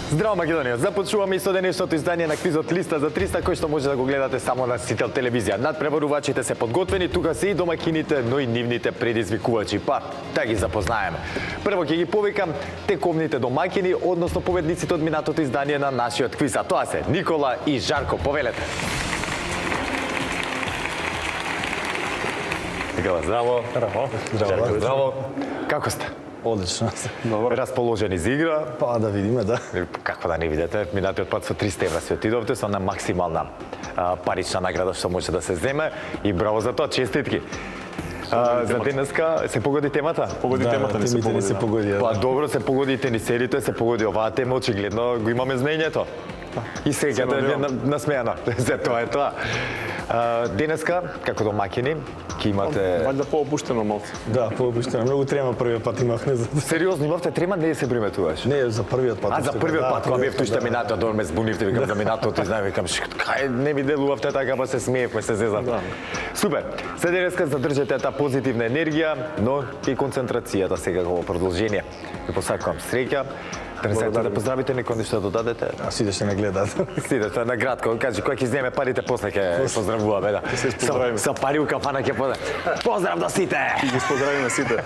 Здраво, Македонија! Започнуваме и со денешното издание на квизот Листа за 300, кој што може да го гледате само на Сител телевизија. Надпреварувачите се подготвени, тука се и домакините, но и нивните предизвикувачи. Па, да ги запознаеме. Прво ќе ги повикам тековните домакини, односно победниците од минатото издание на нашиот квиз. А тоа се Никола и Жарко. Повелете! Никола, здраво! Здраво. Жарко, здраво! Како сте? Одлично. Добро. Расположени за игра? Па да видиме, да. Како да не видите, минатиот пат со 300 евра се отидовте со на максимална парична награда што може да се земе и браво за тоа, честитки. За денеска се погоди темата? Погоди темата, не се погоди. Па добро, се погоди тенисерите, се погоди оваа тема, очигледно го имаме знаењето. И сега да ви насмејана. За тоа е тоа. Денеска, како домакини, ќе имате... Вајда поопуштено малку. Да, поопуштено. Многу трема првиот пат имавме. Сериозно, имавте трема, не се приметуваш? Не, за првиот пат. А за првиот пат, кога бев туште минато, дор ме збунивте, викам за минатото, и знаем, викам, кај не ми делувавте така, па се смеевме, се зезавте. Супер. За денеска задржете таа позитивна енергија, но и концентрацијата сега во продолжение. Ви посакувам среќа. Да не сакате да поздравите некој нешто да додадете? А сите ще не гледаат. Сите, тоа на кратко, кажи кој ќе земе парите, после ќе поздравуваме, да. се поздравиме. Со пари у кафана ќе поздрав до сите. И ги поздравиме сите.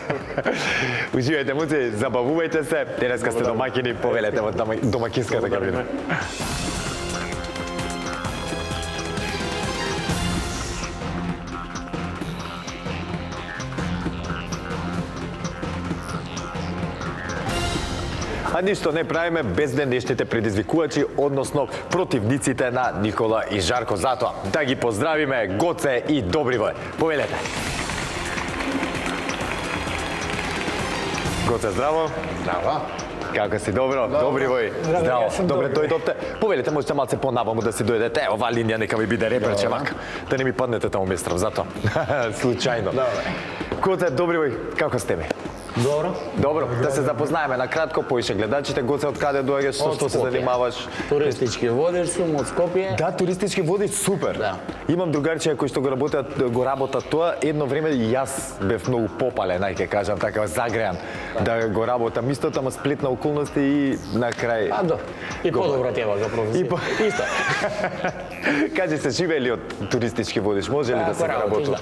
Уживајте, муци, забавувајте се. Денеска сте домакини, повелете во домакинската кабина. А ништо не правиме без денешните предизвикувачи, односно противниците на Никола и Жарко. Затоа да ги поздравиме Гоце и Добривој. Повелете. Гоце, здраво. Здраво. Како си, добро? Добривој. Здраво. Добре дојдовте. Повелете, можете малце понаваму да си дојдете. Ова линија нека ви биде реперче мак. Да не ми паднете таму местрав, затоа. Случајно. Гоце, Добривој, како сте ми? Добро. Добро, да се запознаеме на кратко, поише гледачите. Гоце, од каде доаѓаш, со што се занимаваш? Туристички водиш сум од Скопје. Да, туристички водич, супер. Да. Имам другарчија кои што го работат тоа. Едно време и јас бев многу попален, ај ќе кажам така, загреан да го работам истото, ама сплетна околности и на крај. А, до. И подобро тева за професија. Исто. Кажи се, живее ли од туристички водич? Може ли да се работи?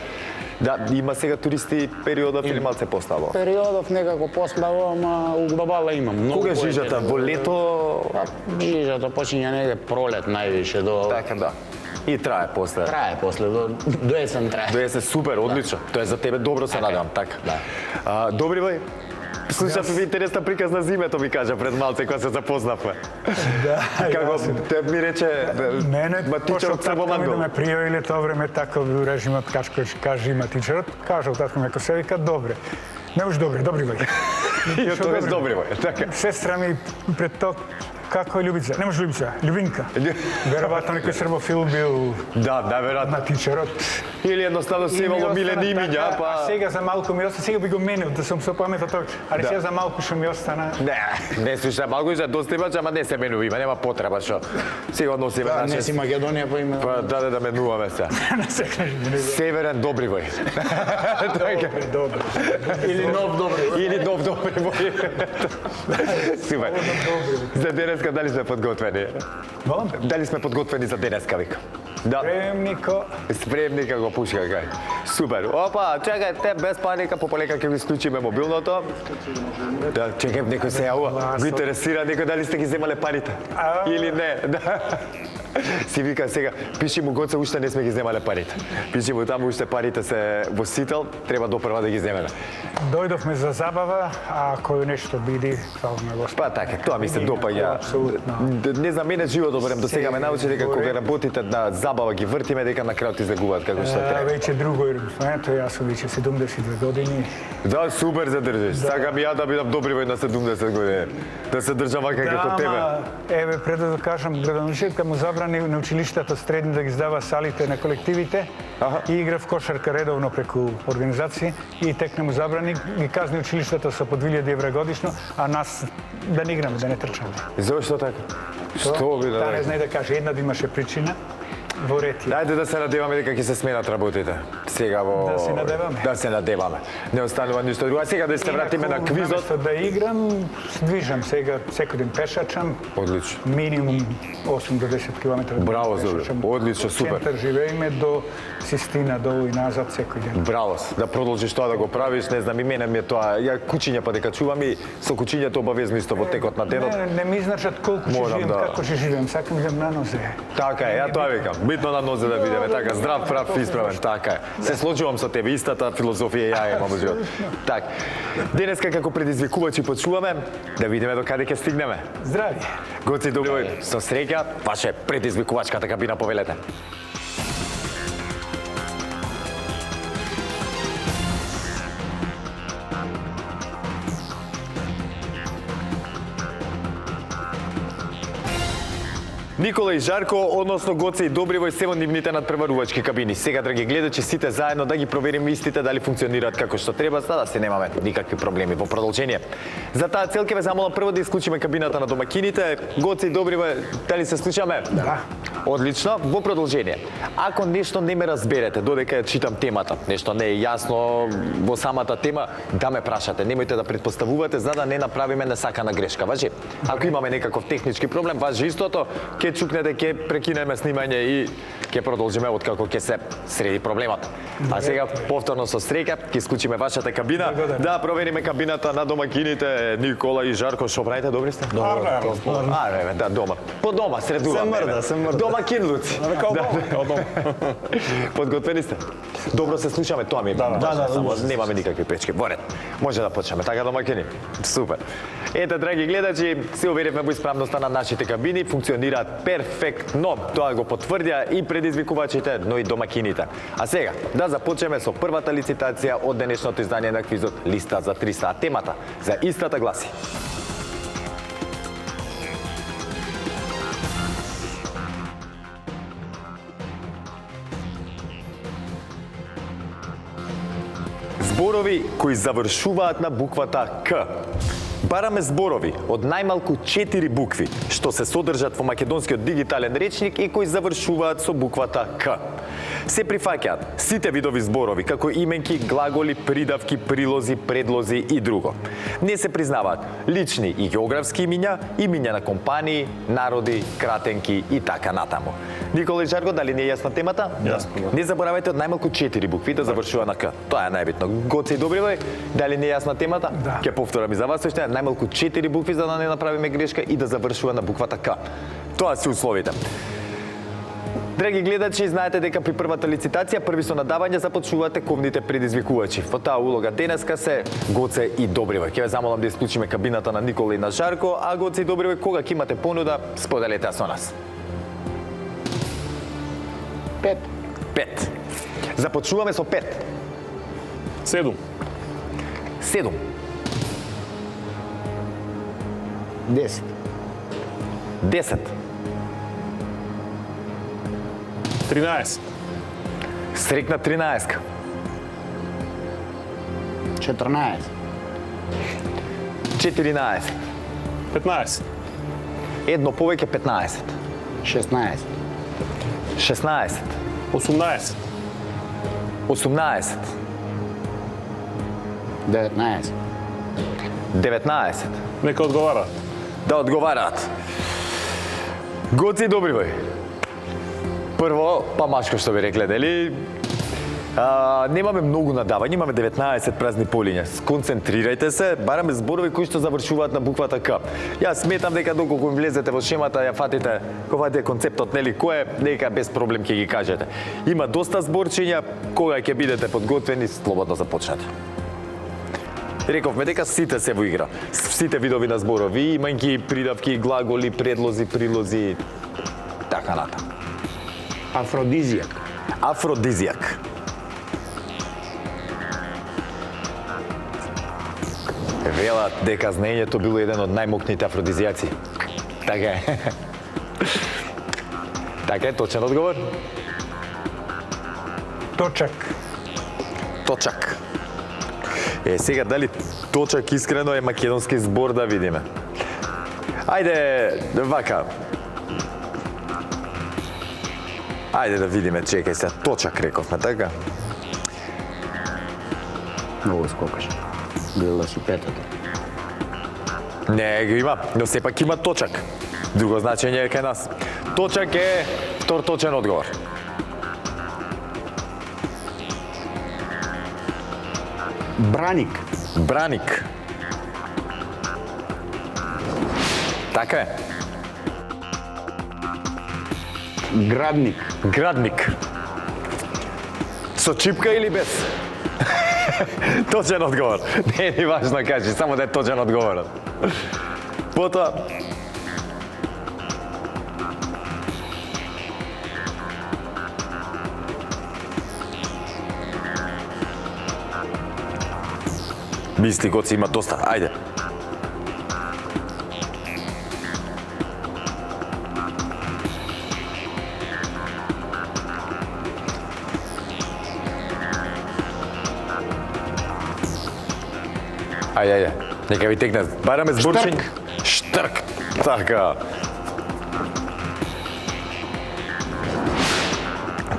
Да, има сега туристи периодов или малце поставо? Периодов некако пославо, ама у глобала имам. Многу Кога повеќе жижата? Во лето? Жижата почиња негде пролет највише до... Така да. И трае после. Трае после, до есен трае. До есен, супер, одлично. Тоа е за тебе добро, се надевам, така. Да. Добривој, слушав ви интересна приказна за името ми кажа пред малце кога се запознавме. Да, Како те ми рече матичарот Црбоман ми бил. да ме пријавиле тоа време така бил режимот, каже матичарот, кажал татко ми, ако се вика добре. Не уж добре, Добривој. И од тоа е Добривој, така. Сестра ми пред тоа, како е Љубица? Не може Љубица, Љубинка. Веројатно некој србофил бил Да, веројатно. матичарот. Или едноставно се имало милени имиња, па... А сега за малку ми остана, сега би го менил, да сум со памет тоа. Али сега за малку што ми остана. Не слушај, малку за доста имач, ама не се менува има, нема потреба што. Сега носиме Да, не наше... си Македонија по име. Па да менуваме се. Не се кажи, не. Северен Добривој. Добре. Или нов Добривој. Или нов Добривој. Супер. За денеска дали сме подготвени? Волам? Дали сме подготвени за денеска, вика? Да. Премнико. Спремника го пушка кај. Супер. Опа, чекај, те без паника, пополека ќе го исклучиме мобилното. Да, чекај, некој се јавува. Го интересира некој дали сте ги земале парите. Или не. Да. Си вика сега, пиши му Гоце, уште не сме ги земале парите. Пиши му таму уште парите се во Сител, треба допрва да ги земеме. Дојдовме за забава, а кој нешто биди, фала на Господ. Па така, тоа ми се допаѓа. Апсолутно. Не за мене живото барем до сега ме научи дека кога работите на забава ги вртиме дека на крајот излегуваат како што треба. Веќе друго е, ето јас сум веќе 72 години. Да, супер задржиш. Сакам и ја да бидам Добривој на 70 години. Да се држам вака како тебе. Еве, пред да кажам, градоначелникот му забрани на училиштата средни да ги здава салите на колективите и игра в кошарка редовно преку организации и текне му забрани, ги казни училиштата со по 2000 евра годишно, а нас да не играме, да не трчаме. Зошто така? Што би Та не да... знае да каже, една да имаше причина. во ред. Дајте да се надеваме дека ќе се сменат работите. Сега во... Да се надеваме. Да се надеваме. Не останува ништо друго. А сега да се вратиме на квизот. Наместо да играм, движам сега секој ден пешачам. Одлично. Минимум 8 до 10 км. Браво, Зоре. Одлично, супер. Центар живееме до Систина, долу и назад секој ден. Браво, да продолжиш тоа да го правиш, не знам, и мене ми е тоа. Ја кучиња па дека чувам и со кучињето обавезно исто во текот на денот. Не ми значат колку ќе Морам живеем, да- како ќе живеем, сакам да на нозе. Така е, ја тоа викам. Битно на нозе да бидеме, така, здрав, прав, исправен, така е. Се сложувам со тебе, истата филозофија ја имам во живот. Така. Денеска како предизвикувачи почуваме, да видиме до каде ќе стигнеме. Здрави. Гоци, добро, со среќа, ваше предизвикувачката кабина, повелете. Никола и Жарко, односно Гоце и Добривој се во нивните надпреварувачки кабини. Сега, драги гледачи, сите заедно да ги провериме истите дали функционираат како што треба, за да се немаме никакви проблеми во продолжение. За таа цел ќе ве замолам прво да исклучиме кабината на домакините. Гоце и Добривој, дали се слушаме? Да. Одлично, во продолжение. Ако нешто не ме разберете додека ја читам темата, нешто не е јасно во самата тема, да ме прашате, немојте да претпоставувате за да не направиме несакана грешка, важи? Ако имаме некаков технички проблем, важи истото, ќе чукнете, ќе прекинеме снимање и ќе продолжиме откако ќе се среди проблемот. А сега повторно со среќа ќе исклучиме вашата кабина, да провериме кабината на домакините. Никола и Жарко, што правите, добри сте? Да, дома. По дома средуваме. Се мрда. Домакинлуци. Подготвени сте? Добро се слушаме, тоа ми е. Само немаме никакви пречки. Во ред. Може да почнеме. Така, домакини. Супер. Ете, драги гледачи, се уверивме во исправноста на нашите кабини, функционираат перфектно. Тоа го потврдија и предизвикувачите, но и домакините. А сега, да започнеме со првата лицитација од денешното издание на квизот Листа за 300. А темата за истата гласи: зборови кои завршуваат на буквата К. Бараме зборови од најмалку 4 букви, што се содржат во македонскиот дигитален речник и кои завршуваат со буквата К. Се прифаќаат сите видови зборови, како именки, глаголи, придавки, прилози, предлози и друго. Не се признаваат лични и географски имиња, имиња на компании, народи, кратенки и така натаму. Никола и Жарко, дали не е јасна темата? Јасно. Не заборавајте од најмалку 4 букви да завршува на К. Тоа е најбитно. Гоце и Добривој, дали не е јасна темата? Да. Ќе повторам и за вас уште, најмалку 4 букви за да не направиме грешка и да завршува на буквата К. Тоа се условите. Драги гледачи, знаете дека при првата лицитација, први со надавање започнувате ковните предизвикувачи. Во таа улога денеска се Гоце и Добривој. Ќе ве замолам да исклучиме кабината на Никола и на Жарко, а Гоце и Добривој, кога ќе имате понуда, споделете ја со нас. 5. 5. Започнуваме со 5. 7. 7. 10. 10. 13. Срекна 13. 14. 14. 15. Едно повеќе 15. 16. 16. 18. 18. 19. 19. Нека одговара. Да одговараат. Гоце и Добривој. Прво, па машко што би рекле, дели? Немаме многу надавања, имаме 19 празни полиња. Сконцентрирајте се, бараме зборови кои што завршуваат на буквата К. Јас сметам дека доколку им влезете во шемата, ја фатите, кога фатите концептот, нели, кој е, дека без проблем ќе ги кажете. Има доста зборчиња, кога ќе бидете подготвени, слободно започнете. Рековме дека сите се во игра. Сите видови на зборови, имајќи придавки, глаголи, предлози, прилози, така натаму. Афродизијак. Афродизијак. Велат дека знаењето било еден од најмокните афродизијаци. Така е. Така е, точен одговор? Точак. Точак. Сега дали точак искрено е македонски збор, да видиме. Ајде, вака. Ајде да видиме, чекај се, точак рековме, така? Много скокаш. Бил да си петата. Не, го има, но сепак има точак. Друго значење е кај нас. Точак е втор точен одговор. Браник. Браник. Така е. Градник. Градник. Со чипка или без? Точен одговор. Не е ни важно, кажи, само да е точен одговорот. Потоа, мисли Гоци има доста, ајде. Ајде, нека ви текне. Бараме зборчињ. Штрк. Така.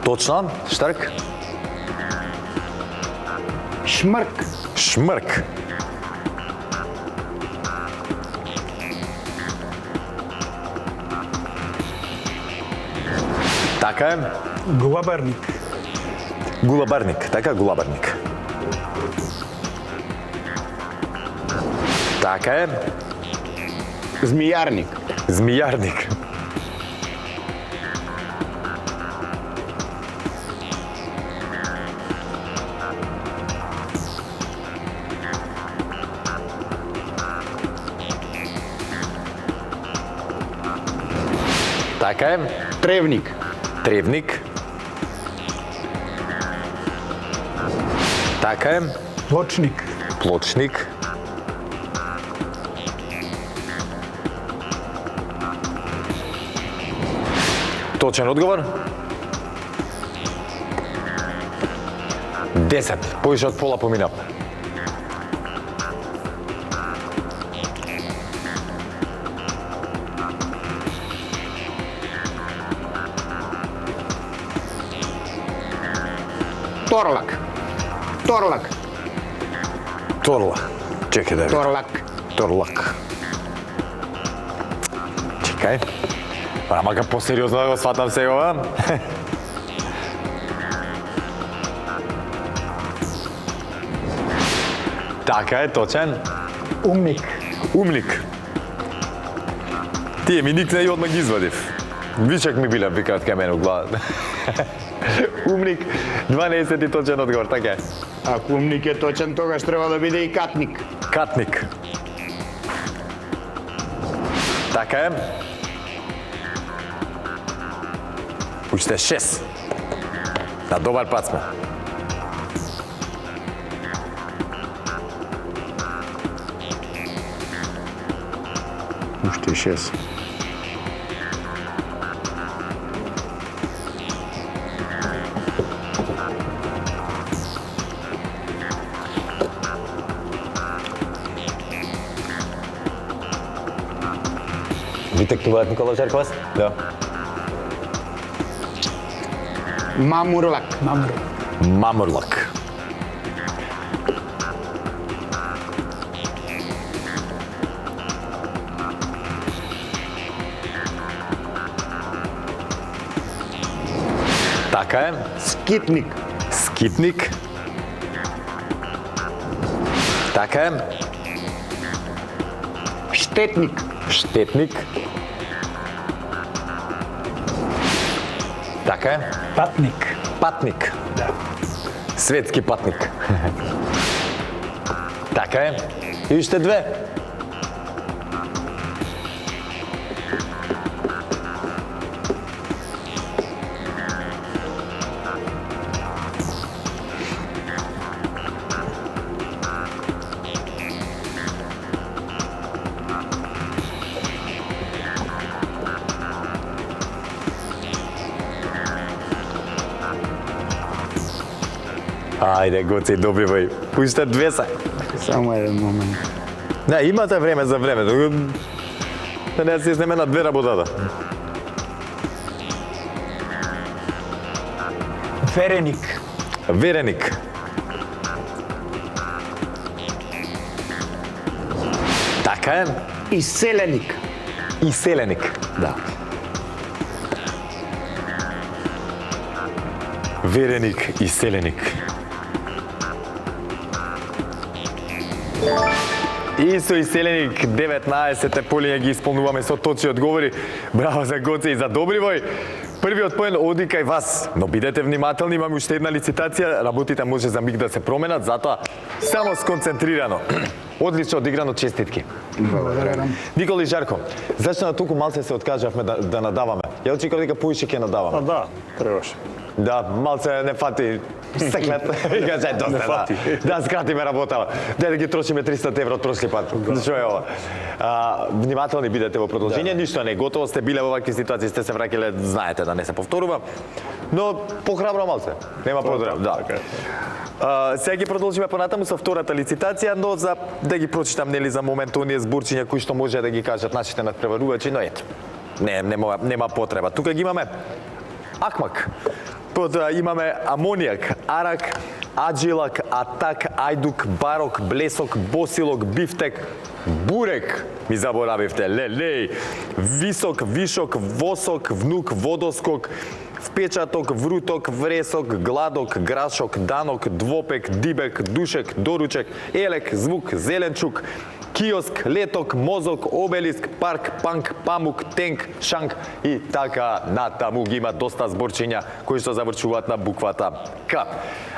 Точно, штрк. Шмрк. Шмрк. Така е. Глабарник. Гулабарник, така гулабарник. Така е. Змијарник. Змијарник. Така е. Тревник. Тревник. Така е. Плочник. Плочник. Точен одговор? 10. Повише од пола поминав. Торлак. Торлак. Торла. Чекај да видам. Торлак. Торлак. Чекај. Мака посериозно да го сватам сега ова. Така е, точен. Умник. Умник. Тие ми никне и одмah ги извадив. Вичак ми биле викаат кај мене у главата. Умник, 12 точен одговор, така е. Ако умник е точен, тогаш треба да биде и катник. Катник. Така е. Уште 6. На добар пат сме. Уште 6. Ви тектуваат Никола Жарквас? Да. Мамурлак. Мамр. Мамурлак. Така е. Скитник. Скитник. Така е. Штетник. Штетник. Така е. Патник. Патник. Да. Светски патник. Така е. И уште 2. Ајде, Гоци, добивај. Уште 2 се. Само еден момент. Не, имате време за време. Да не се снеме на 2 работата. Вереник. Вереник. Така е. Изселеник. Изселеник. Да. Вереник, изселеник. И со изселеник 19 полиња ги исполнуваме со точни одговори. Браво за Гоце и за Добривој. Првиот поен оди кај вас, но бидете внимателни, имаме уште една лицитација, работите може за миг да се променат, затоа само сконцентрирано. Одлично одиграно, честитки. Благодарам. Никола и Жарко, зашто на толку малце се откажавме да надаваме? Ја очекав дека поише ќе надаваме. А да, требаше. Да, малце не фати секлет. Вика, зај доста. Не фати. Да, скратиме работава. Да ги трошиме 300 евро од прошли пат. Што е ова? Внимателни бидете во продолжение, ништо не е готово, сте биле во вакви ситуации, сте се враќале, знаете да не се повторува. Но похрабро малце. Нема подреб, да. Сега ги продолжиме понатаму со втората лицитација, но за да ги прочитам нели за момент оние зборчиња кои што може да ги кажат нашите надпреварувачи, но ето. Нема потреба. Тука ги имаме Акмак. Имаме амонијак, арак, аджилак, атак, ајдук, барок, блесок, босилок, бифтек, бурек, ми заборавивте, лелеј, висок, вишок, восок, внук, водоскок, впечаток, вруток, вресок, гладок, грашок, данок, двопек, дибек, душек, доручек, елек, звук, зеленчук, киоск, леток, мозок, обелиск, парк, панк, памук, тенк, шанк и така натаму ги има доста зборчиња кои што завршуваат на буквата К.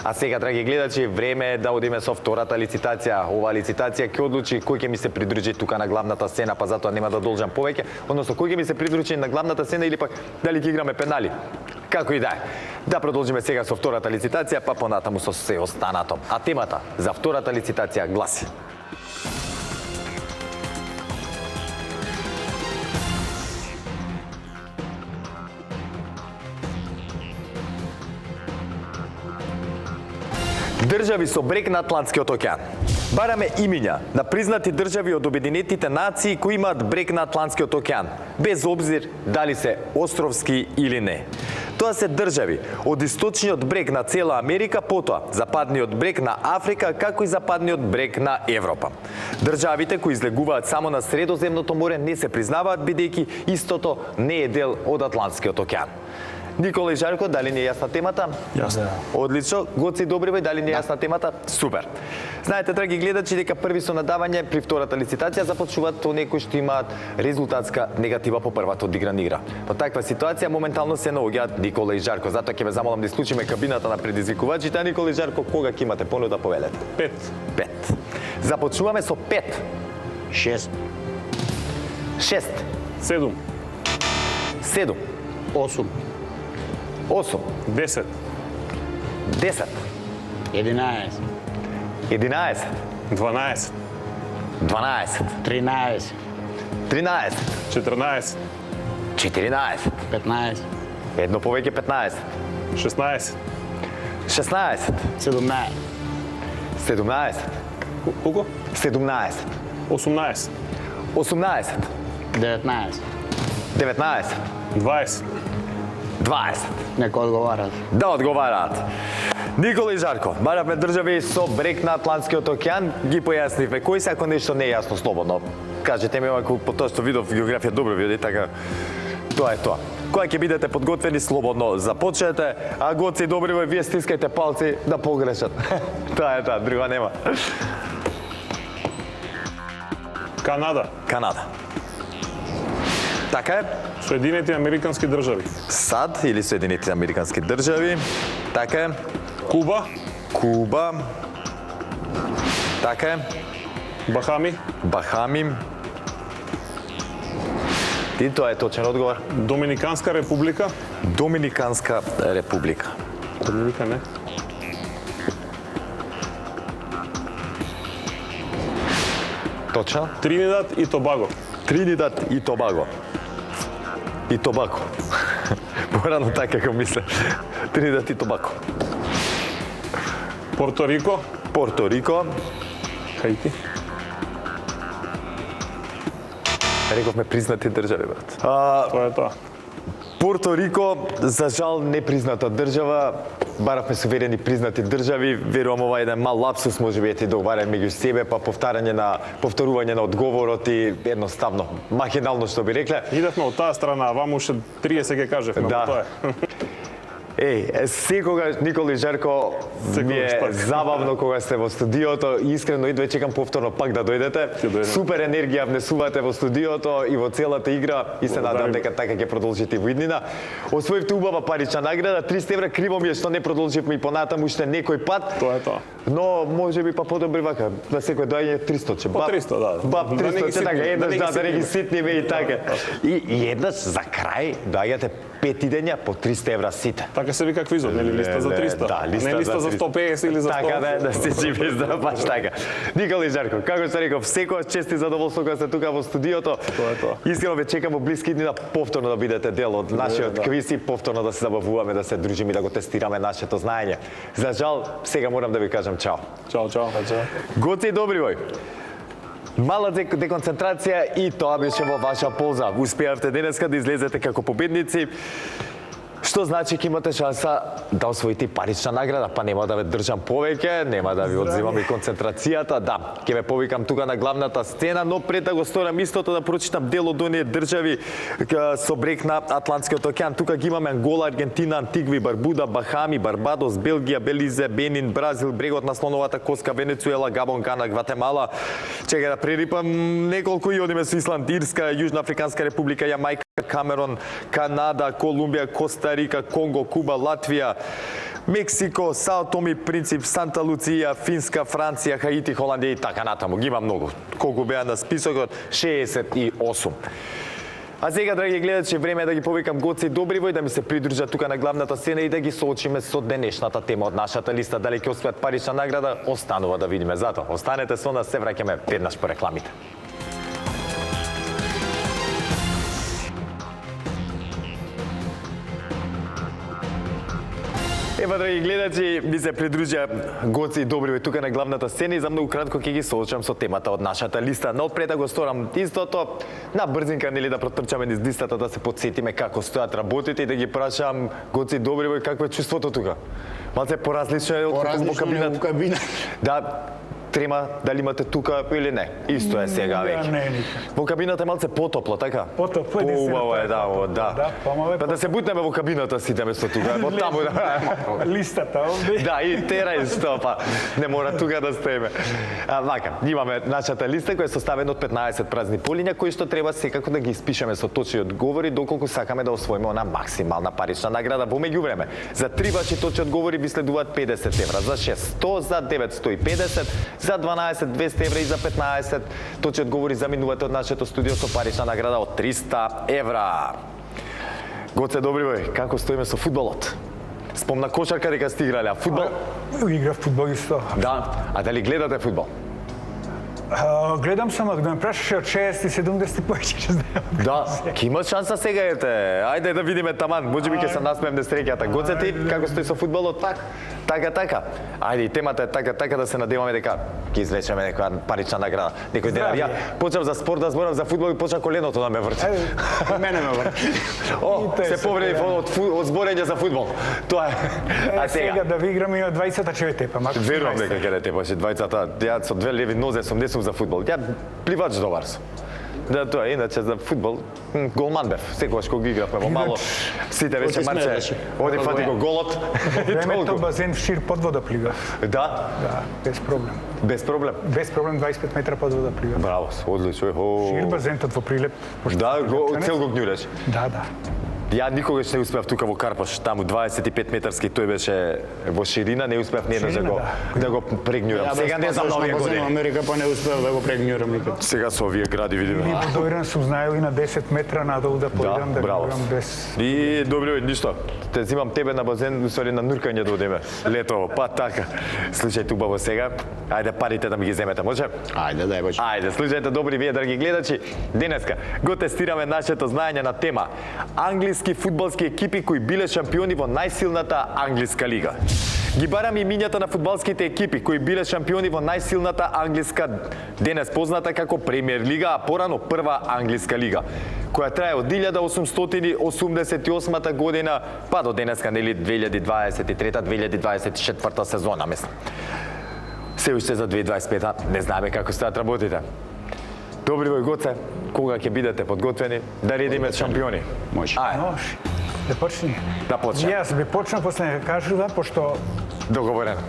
А сега, драги гледачи, време е да одиме со втората лицитација. Оваа лицитација ќе одлучи кој ќе ми се придружи тука на главната сцена, па затоа нема да должам повеќе, односно кој ќе ми се придружи на главната сцена или пак дали ќе играме пенали. Како и да е. Да продолжиме сега со втората лицитација, па понатаму со се останато. А темата за втората лицитација гласи: држави со брег на Атлантскиот океан. Бараме имиња на признати држави од Обединетите нации кои имаат брег на Атлантскиот океан, без обзир дали се островски или не. Тоа се држави од источниот брег на цела Америка, потоа западниот брег на Африка, како и западниот брег на Европа. Државите кои излегуваат само на Средоземното море не се признаваат бидејќи истото не е дел од Атлантскиот океан. Никола и Жарко, дали не е јасна темата? Јасно. Одлично. Гоци Добривој, дали не е јасна темата? Супер. Знаете, драги гледачи, дека први со надавање при втората лицитација започнуваат оние кои што имаат резултатска негатива по првата одиграна игра. Во таква ситуација моментално се наоѓаат Никола и Жарко. Затоа ќе ве замолам да исклучиме кабината на предизвикувачите. А Никола и Жарко, кога ќе имате понуда, повелете? 5. 5. Започнуваме со 5. 6. 6. 7. 7. 8. 8. 10. 10. 11. 11. 12. 12. 13. 13. 14. 14. 15. Едно повеќе 15. 16. 16. 17. 17. Колко? 17. 18. 18. 19. 19. 20. 20. Нека одговарат. Да одговараат. Никола и Жарко, баравме држави со брег на Атлантскиот океан, ги појаснивме. Кој се ако нешто не е јасно, слободно? Кажете ми, ако по тоа што видов географија добро види, така тоа е тоа. Кога ќе бидете подготвени, слободно започнете, а Гоци Добривој, вие стискајте палци да погрешат. Тоа е тоа, друга нема. Канада. Канада. Така е. Соединети Американски држави. САД или Соединените Американски држави. Така е. Куба. Куба. Така е. Бахами. Бахами. И тоа е точен одговор. Доминиканска република. Доминиканска република. Република не. Точно. Тринидад и Тобаго. Тринидад и Тобаго. И Тобако. Порано така како мисля. Тринидад и Тобако. Порто Рико. Порто Рико. Хаити. Рековме признати држави, брат. Тоа е тоа. Порто Рико, за жал, непризната држава. баравме суверени признати држави, верувам ова е еден мал лапсус, можеби е ти договарен меѓу себе, па повторување на одговорот и едноставно, махинално што би рекле. Идевме од таа страна, а вам уште 30 ке кажевме, Да. тоа е. Секогаш Никола и Жарко ми е така. забавно кога сте во студиото, искрено идве чекам повторно пак да дојдете. дојдеме. Супер енергија внесувате во студиото и во целата игра и се надам Благодариме. дека така ќе продолжите и во иднина. Освоивте убава парична награда, 300 евра, криво ми е што не продолживме и понатаму уште некој пат. Тоа е тоа. Но можеби па подобри вака, на секој доаѓа 300 че. По 300, да. Баб Да не ги 300 че така, ситниме, еднаш да не ги ситниме и така. И еднаш за крај доаѓате 5 идења по 300 евра сите. Така се вика квизот, нели листа за 300? Да, листа не листа за 150 или за 100. Така да сте живи и здрав, баш така. Никола и Жарко, како што реков, секојаш чест и задоволство кога сте тука во студиото. Тоа е тоа. Искрено ве чекам во блиски дни да повторно да бидете дел од нашиот квиз и повторно да се забавуваме, да се дружиме и да го тестираме нашето знаење. За жал, сега морам да ви кажам чао. Чао, чао. Гоце и Добривој. Мала деконцентрација и тоа беше во ваша полза. Успеавте денеска да излезете како победници. Што значи ќе имате шанса да освоите парична награда, па нема да ве држам повеќе, нема да ви одземам и концентрацијата, да, ќе ве повикам тука на главната сцена, но пред да го сторам истото да прочитам дел од оние држави со брег на Атлантскиот океан. Тука ги имаме Ангола, Аргентина, Антигви, Барбуда, Бахами, Барбадос, Белгија, Белизе, Бенин, Бразил, брегот на слоновата коска, Венецуела, Габон, Гана, Гватемала. Чекај да прерипам неколку и одиме со Исланд, Ирска, Јужна Африканска република, Јамајка, Камерон, Канада, Колумбија, Коста Рика, Конго, Куба, Латвија, Мексико, Сао Томи Принцип, Санта Луција, Финска, Франција, Хаити, Холандија и така натаму. Ги има многу. Колку беа на списокот? 68. А сега, драги гледачи, време е да ги повикам Гоце и Добривој да ми се придружат тука на главната сцена и да ги соочиме со денешната тема од нашата листа. Дали ќе освојат парична награда, останува да видиме. Затоа, останете со нас, се враќаме веднаш по рекламите. Ева, драги гледачи, ми се придружија Гоце и Добривој тука на главната сцена и за многу кратко ќе ги соочам со темата од нашата листа. Но пред да го сторам истото, на брзинка нели да протрчаме низ листата да се подсетиме како стојат работите и да ги прашам Гоце и Добривој какво е чувството тука. Малце поразлично е од во кабинет. Да, трема дали имате тука или не. Исто е сега веќе. Не, никак. Во кабината е малце потопло, така? Потопло е, Убаво е, да, Да, помало е Па да се бутнеме во кабината си да место тука, во таму да. Листата овде. Да, и терај стопа. Не мора тука да стеме. Вака, имаме нашата листа која е составена од 15 празни полиња кои што треба секако да ги испишеме со точни одговори доколку сакаме да освоиме она максимална парична награда. Во меѓувреме, за 3 ваши точни одговори ви следуваат 50 евра, за 6 100, за 9 150, за 12 200 евра и за 15 точни одговори заминувате од нашето студио со парична награда од 300 евра. Гоце Добривој, како стоиме со фудбалот? Спомна кошарка дека сте играле, а фудбал? Играв фудбал исто. Да, а дали гледате фудбал? Гледам само, да ме прашаше од 60 и 70 повеќе ќе знаем. Да, ќе има шанса сега ете. Ајде да видиме таман, можеби ќе се насмеем несреќата. Гоце ти како стои со фудбалот? Така. Ајде, темата е така да се надеваме дека ќе извлечеме некоја парична награда. Некој денар. Ја почнав за спорт да зборам за фудбал и почна коленото да ме врти. Мене ме врти. О, се повредив од зборење за фудбал. Тоа е. А сега Сега да ви играме и од 20-та ќе ве тепам. верувам дека ќе те тепаше двајцата. Ја со две леви нозе сум, не сум за фудбал. Ја пливач добар сум. Да, тоа иначе за фудбал голман бев. Секогаш кога игравме во мало, сите вече марче. Оди фати го голот. Времето базен в шир под вода плива. Да, Да, без проблем. без проблем. Без проблем 25 метра под вода плива. Браво, одлично. Шир базентот во Прилеп. Да, цел го гњуреш. Да. Ја никогаш не успеав тука во Карпаш, таму 25 метарски тој беше во ширина, не успеав ни еднаш да го прегњурам. Сега не знам на овие години. Америка па не успеав да го прегњурам никад. Сега со овие гради видиме. И дојден сум знаел и на 10 метра надолу да појдам да браво. гурам без... И добро, ништо. Те зимам тебе на базен, усвари на нуркање да одиме. Летово, па така. Слушајте убаво сега. Ајде парите да ми ги земете, може? Ајде, дај Боже. Ајде, слушајте добри вие, драги гледачи. Денеска го тестираме нашето знаење на тема англиски англиски фудбалски екипи кои биле шампиони во најсилната англиска лига. Ги барам имињата на фудбалските екипи кои биле шампиони во најсилната англиска, денес позната како Премиер лига, а порано Прва англиска лига, која трае од 1888 година па до денеска, нели 2023-2024 сезона, мислам. Се уште за 2025 не знаеме како стојат работите. Добри во Гоце, кога ќе бидете подготвени да редиме шампиони? Може. Може. Да почни. Да почне. Јас би почнал, после нека кажува, пошто Договорено.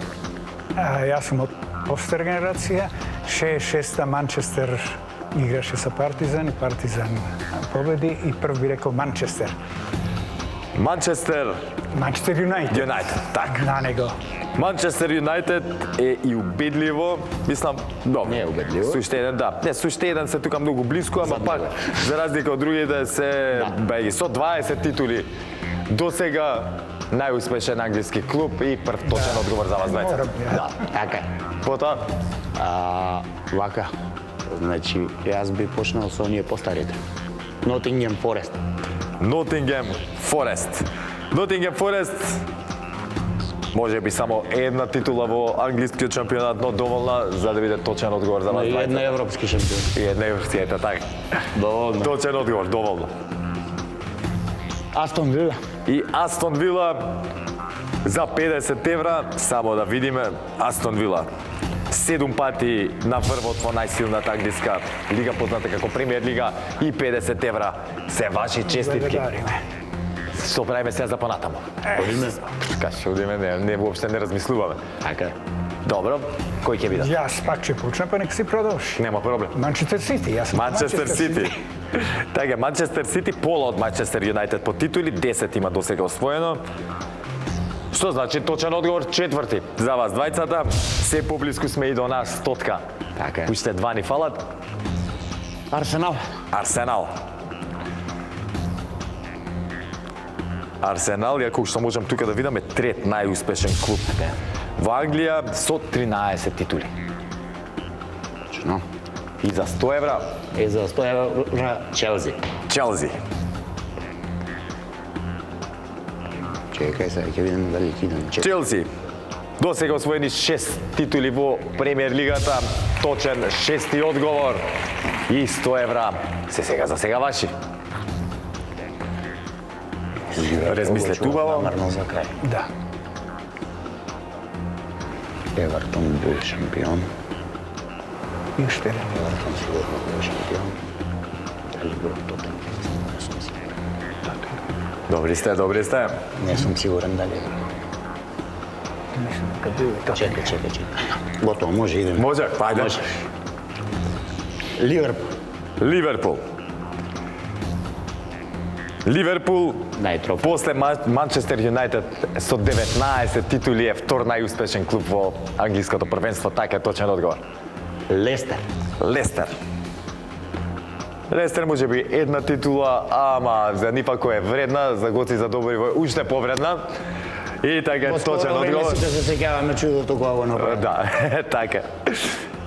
јас сум од постар генерација, 66-та Манчестер играше со Партизан и Партизан победи и прв би рекол Манчестер. Манчестер Манчестер Юнайтед. Юнайтед, така. На него. Манчестер Юнайтед е и убедливо, мислам, добро. Не е убедливо. Со уште еден, да. Не, со уште еден се тука многу блиску, ама пак, за разлика од другите, се беги со 20 титули. До сега најуспешен англиски клуб и прв точен одговор за вас двајца. Морам, ја. Да, така е. Потоа, Вака, значи, јас би почнал со оние постарите. Nottingham Forest. Nottingham Forest. Nottingham Forest може би само една титула во англискиот шампионат, но доволна за да биде точен одговор за вас И двајца. една европски шампион. И една европскијата, така. Доволно. Точен одговор, доволно. Астон Вила. И Астон Вила за 50 евра, само да видиме, Астон Вила 7 пати на врвот во најсилната англиска лига, позната како Премиер лига, и 50 евра се ваши честитки. Благодариме. Што правиме сега за понатамо? Одиме. Кај одиме, не воопште не размислуваме. Така е. Добро, кој ќе биде? Јас пак ќе почнам, па нека си продолжи. Нема проблем. Манчестер Сити, јас сум Манчестер Сити. Така, Манчестер Сити, пола од Манчестер Юнайтед по титули, 10 има досега освоено. Што значи точен одговор, четврти за вас двајцата. Се поблиску сме и до нас стотка. Така е. Уште два ни фалат. Арсенал. Арсенал. Арсенал, иако што можам тука да видаме, трет најуспешен клуб во Англија со 13 титули. Точно. И за 100 евра И за 100 евра Челси. Челси. Чекај сега, ќе видиме дали ќе идем. Челси. До сега освоени 6 титули во Премиер лигата, точен шести одговор и 100 евра се сега за сега ваши. Размислете убаво. Намерно за крај. Да. Евертон бил шампион. И уште еден. Евертон сигурно бил шампион. Дали бил Тотенхем? Не сум сигурен. Добри сте, добри сте. Не сум сигурен дали. Мислам дека бил и Чекај. Готово, може идеме. Може, ајде. Може. Ливерпул. Ливерпул. Ливерпул Најтроф. после Манчестер Юнайтед со 19 титули е втор најуспешен клуб во англиското првенство, така е точен одговор. Лестер. Лестер. Лестер може би една титула, ама за нипако е вредна, за Гоци за Добриво е уште повредна. И така е точен одговор. Сите се сеќаваме чудото кога го направи. Да, така.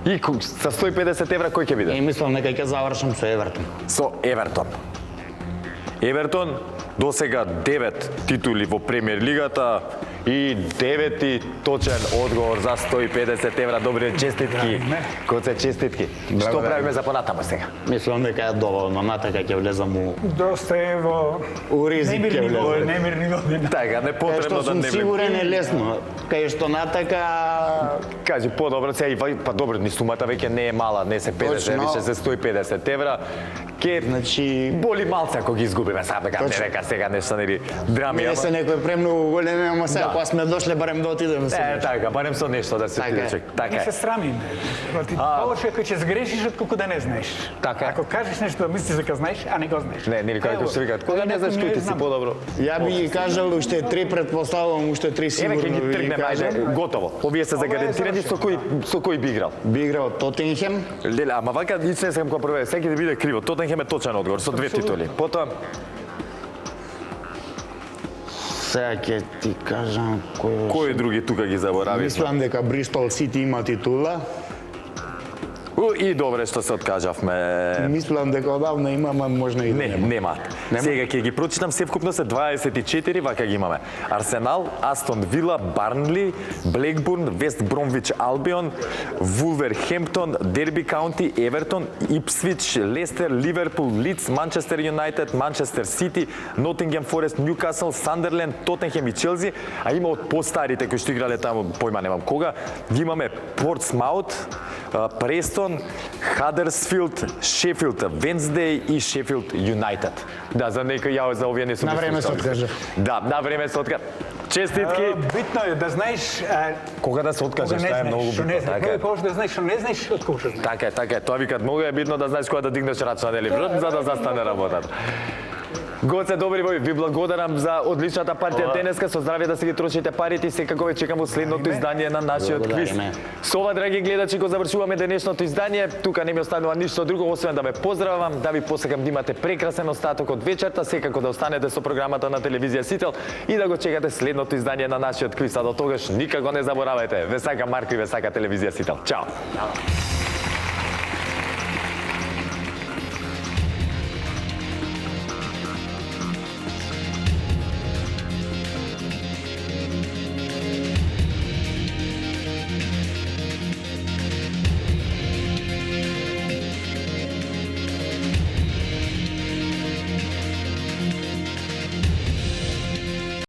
И со 150 евра кој ќе биде? И мислам дека ќе завршам со Евертон. Со Евертон. Евертон досега 9 титули во Премиер лигата и 9 точен одговор за 150 евра. Добри честитки. Коце честитки. Што правиме за понатамо сега? Мислам дека е доволно, натака ќе влезам у Доста е во ризик ќе немирни влезам. немирни години. Така, не Кај потребно што да сум не сигурен е лесно. Кај што натака Кажи подобро, сега па добро, ни сумата веќе не е мала, не се 50, Точно. више се 150 евра. Ке значи боли малце ако ги изгубиме, сега дека не Точно. река сега нешто нели драми, не се ама. некој премногу големи, ама сега Да. кога сме дошле барем да отидеме со нешто. Така, барем со нешто да се Така отиде е. човек. Така Не е. се срамиме. Повеќе ако ќе сгрешиш отколку да не знаеш. Така е. Ако кажеш нешто, мислиш дека знаеш, а не го знаеш. Не, нели како што викаат, кога не знаеш кој ти си подобро. Ја би ги кажал уште 3, предпоставувам уште 3 Еве сигурно ќе ги би тргнеме, кажал. ајде, готово. Овие се загарантирани со кој би играл. Би играл Тотенхем, Леле, ама вака и се сакам кога прве, секи да биде криво. Тотенхем е точен одговор со 2 титули. Потоа сега ќе ти кажам кој кои други тука ги заборави? Мислам дека Бристол Сити има титула. И добре што се откажавме. Мислам дека одавна имаме, можна и да Не, нема. немаат. Нема? Сега ќе ги прочитам, се вкупно се 24, вака ги имаме. Арсенал, Астон Вила, Барнли, Блекбурн, Вест Бромвич Албион, Вулверхемптон, Дерби Каунти, Евертон, Ипсвич, Лестер, Ливерпул, Лидс, Манчестер Юнайтед, Манчестер Сити, Нотингем Форест, Ньюкасл, Сандерленд, Тотенхем и Челси, а има од постарите кои што играле таму, појма немам кога, ги имаме Портсмаут, Престон, Хадерсфилд, Шефилд Венсдей и Шефилд Юнайтед. Да, за некој јао за овие не сум На време се откажав. Да, на време се откажав. Честитки. Bitno je da знаеш Кога да се откажеш, тоа е многу što ne битно. znaš. Така Mnogo е. je поважно da знаеш što ne znaš, отколку што знаеш. Така е. Тоа викат, многу е битно да знаеш кога да дигнеш рачна, нели? За да застане работата. Гоце, добри бој, ви благодарам за одличната партија денеска. Со здравје да си ги трошите парите и секако ве чекам во следното издание на нашиот квиз. Благодариме. Со ова, драги гледачи, го завршуваме денешното издание. Тука не ми останува ништо друго, освен да ве поздравам, да ви посакам да имате прекрасен остаток од вечерта, секако да останете со програмата на телевизија Сител и да го чекате следното издание на нашиот квиз. А до тогаш никако не заборавајте. Ве сака Марко и ве сака телевизија Сител. Чао!